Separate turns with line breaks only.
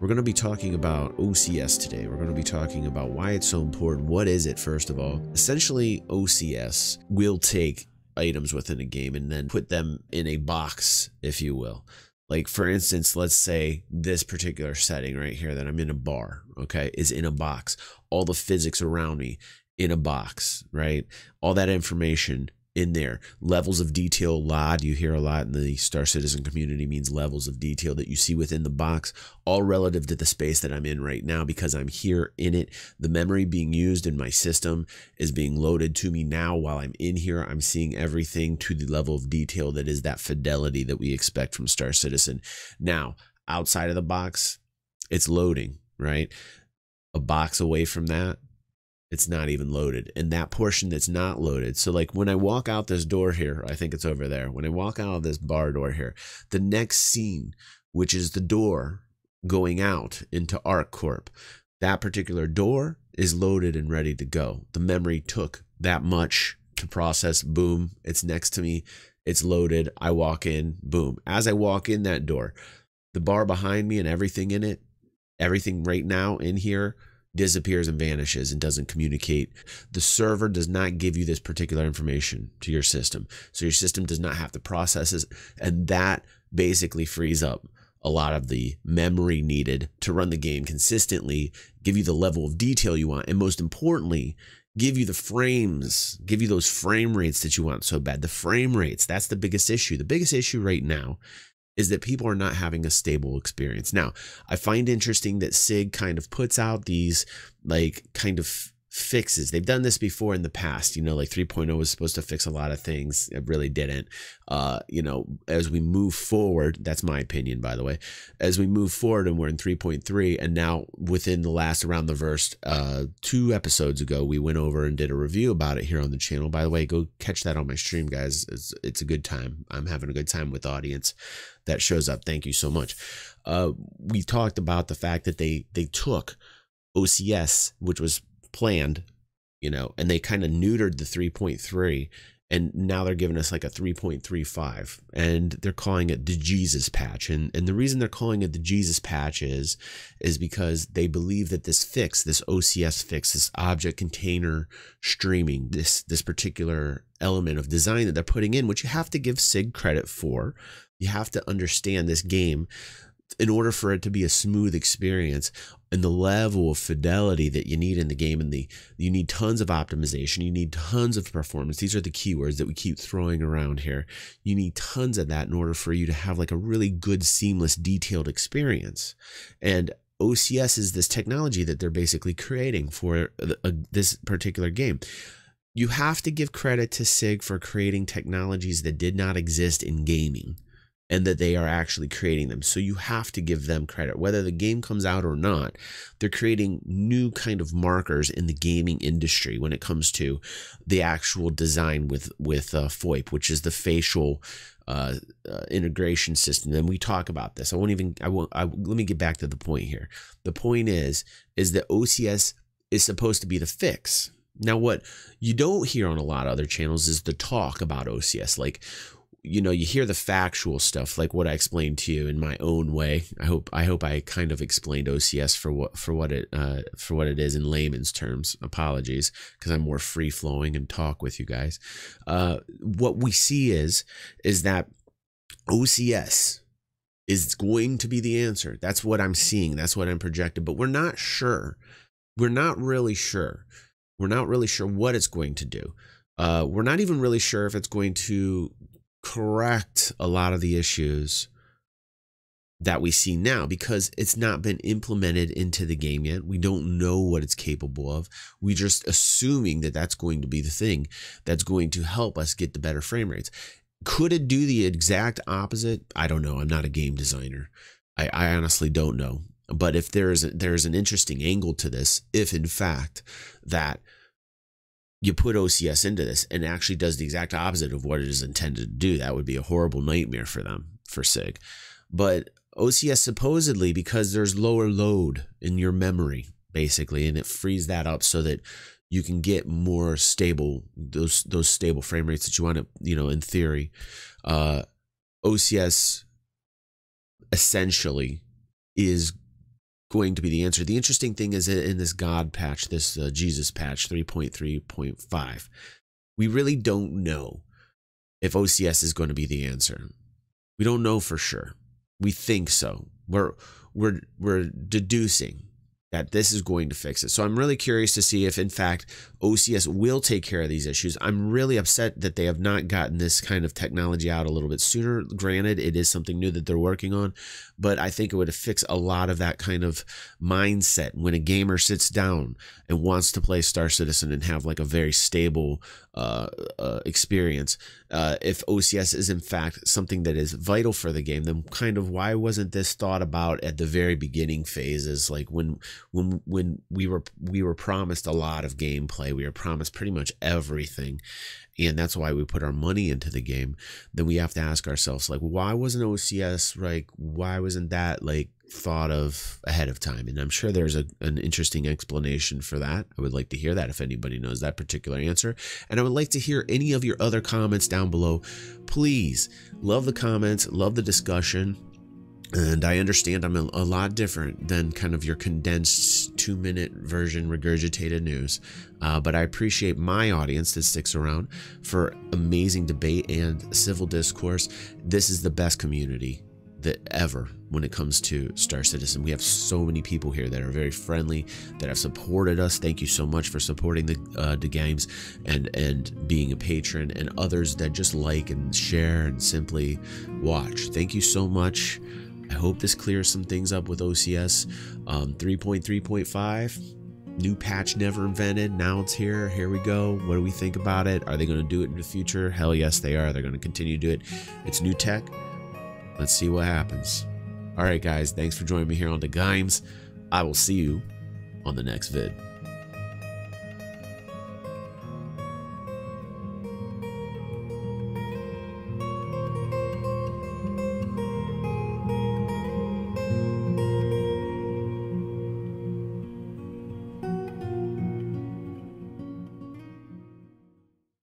We're going to be talking about OCS today. We're going to be talking about why it's so important. What is it, first of all? Essentially, OCS will take items within a game and then put them in a box, if you will. Like, for instance, let's say this particular setting right here that I'm in a bar, okay, is in a box. All the physics around me in a box, right? All that information in there. Levels of detail, LOD, you hear a lot in the Star Citizen community, means levels of detail that you see within the box, all relative to the space that I'm in right now because I'm here in it. The memory being used in my system is being loaded to me now while I'm in here. I'm seeing everything to the level of detail that is that fidelity that we expect from Star Citizen. Now, outside of the box, it's loading, right? A box away from that, it's not even loaded. And that portion that's not loaded. So like when I walk out this door here, I think it's over there. When I walk out of this bar door here, the next scene, which is the door going out into ArcCorp, that particular door is loaded and ready to go. The memory took that much to process. Boom. It's next to me. It's loaded. I walk in. Boom. As I walk in that door, the bar behind me and everything in it, everything right now in here, disappears and vanishes and doesn't communicate. The server does not give you this particular information to your system. So your system does not have to process it. And that basically frees up a lot of the memory needed to run the game consistently, give you the level of detail you want, and most importantly, give you the frames, give you those frame rates that you want so bad. The frame rates, that's the biggest issue. The biggest issue right now is that people are not having a stable experience. Now, I find interesting that SIG kind of puts out these like kind of fixes. They've done this before in the past, you know, like 3.0 was supposed to fix a lot of things. It really didn't. You know, as we move forward, that's my opinion, by the way, as we move forward and we're in 3.3 and now within the last Around the Verse, 2 episodes ago, we went over and did a review about it here on the channel. By the way, go catch that on my stream, guys. It's a good time. I'm having a good time with the audience that shows up. Thank you so much. We talked about the fact that they took OCS, which was planned, you know, and they kind of neutered the 3.3, and now they're giving us like a 3.35, and they're calling it the Jesus patch. And the reason they're calling it the Jesus patch is because they believe that this fix, this OCS fix, this object container streaming, this particular element of design that they're putting in, which you have to give SIG credit for. You have to understand this game in order for it to be a smooth experience, and the level of fidelity that you need in the game, and you need tons of optimization, you need tons of performance. These are the keywords that we keep throwing around here. You need tons of that in order for you to have like a really good, seamless, detailed experience. And OCS is this technology that they're basically creating for this particular game. You have to give credit to SIG for creating technologies that did not exist in gaming, and that they are actually creating them. So you have to give them credit. Whether the game comes out or not, they're creating new kind of markers in the gaming industry when it comes to the actual design with FOIP, which is the facial integration system. And we talk about this. Let me get back to the point here. The point is that OCS is supposed to be the fix. Now, what you don't hear on a lot of other channels is the talk about OCS. Like, you know, you hear the factual stuff like what I explained to you in my own way. I hope I kind of explained OCS for what it is in layman's terms. Apologies, because I'm more free flowing and talk with you guys. What we see is that OCS is going to be the answer. That's what I'm seeing. That's what I'm projected. But we're not sure. We're not really sure. We're not really sure what it's going to do. We're not even really sure if it's going to correct a lot of the issues that we see now, because it's not been implemented into the game yet. We don't know what it's capable of. We're just assuming that that's going to be the thing that's going to help us get the better frame rates. Could it do the exact opposite? I don't know. I'm not a game designer. I honestly don't know. But if there's an interesting angle to this, if in fact that you put OCS into this and it actually does the exact opposite of what it is intended to do, that would be a horrible nightmare for them, for SIG. But OCS supposedly, because there's lower load in your memory, basically, and it frees that up so that you can get more stable, those stable frame rates that you want to, you know, in theory. OCS essentially is going to be the answer. The interesting thing is in this God patch, this Jesus patch 3.3.5, we really don't know if OCS is going to be the answer. We don't know for sure. We think so. We're deducing that this is going to fix it. So I'm really curious to see if, in fact, OCS will take care of these issues. I'm really upset that they have not gotten this kind of technology out a little bit sooner. Granted, it is something new that they're working on, but I think it would fix a lot of that kind of mindset when a gamer sits down and wants to play Star Citizen and have like a very stable experience. If OCS is in fact something that is vital for the game, then kind of why wasn't this thought about at the very beginning phases, like when we were promised a lot of gameplay, we were promised pretty much everything, and that's why we put our money into the game. Then we have to ask ourselves, like, why wasn't OCS, like, why wasn't that like thought of ahead of time? And I'm sure there's an interesting explanation for that. I would like to hear that if anybody knows that particular answer, and I would like to hear any of your other comments down below. Please, love the comments, love the discussion. And I understand I'm a lot different than kind of your condensed 2-minute version regurgitated news. But I appreciate my audience that sticks around for amazing debate and civil discourse. This is the best community that ever when it comes to Star Citizen. We have so many people here that are very friendly, that have supported us. Thank you so much for supporting the games and being a patron, and others that just like and share and simply watch. Thank you so much. I hope this clears some things up with OCS 3.3.5. New patch never invented. Now it's here. Here we go. What do we think about it? Are they going to do it in the future? Hell yes, they are. They're going to continue to do it. It's new tech. Let's see what happens. All right, guys. Thanks for joining me here on the Games. I will see you on the next vid.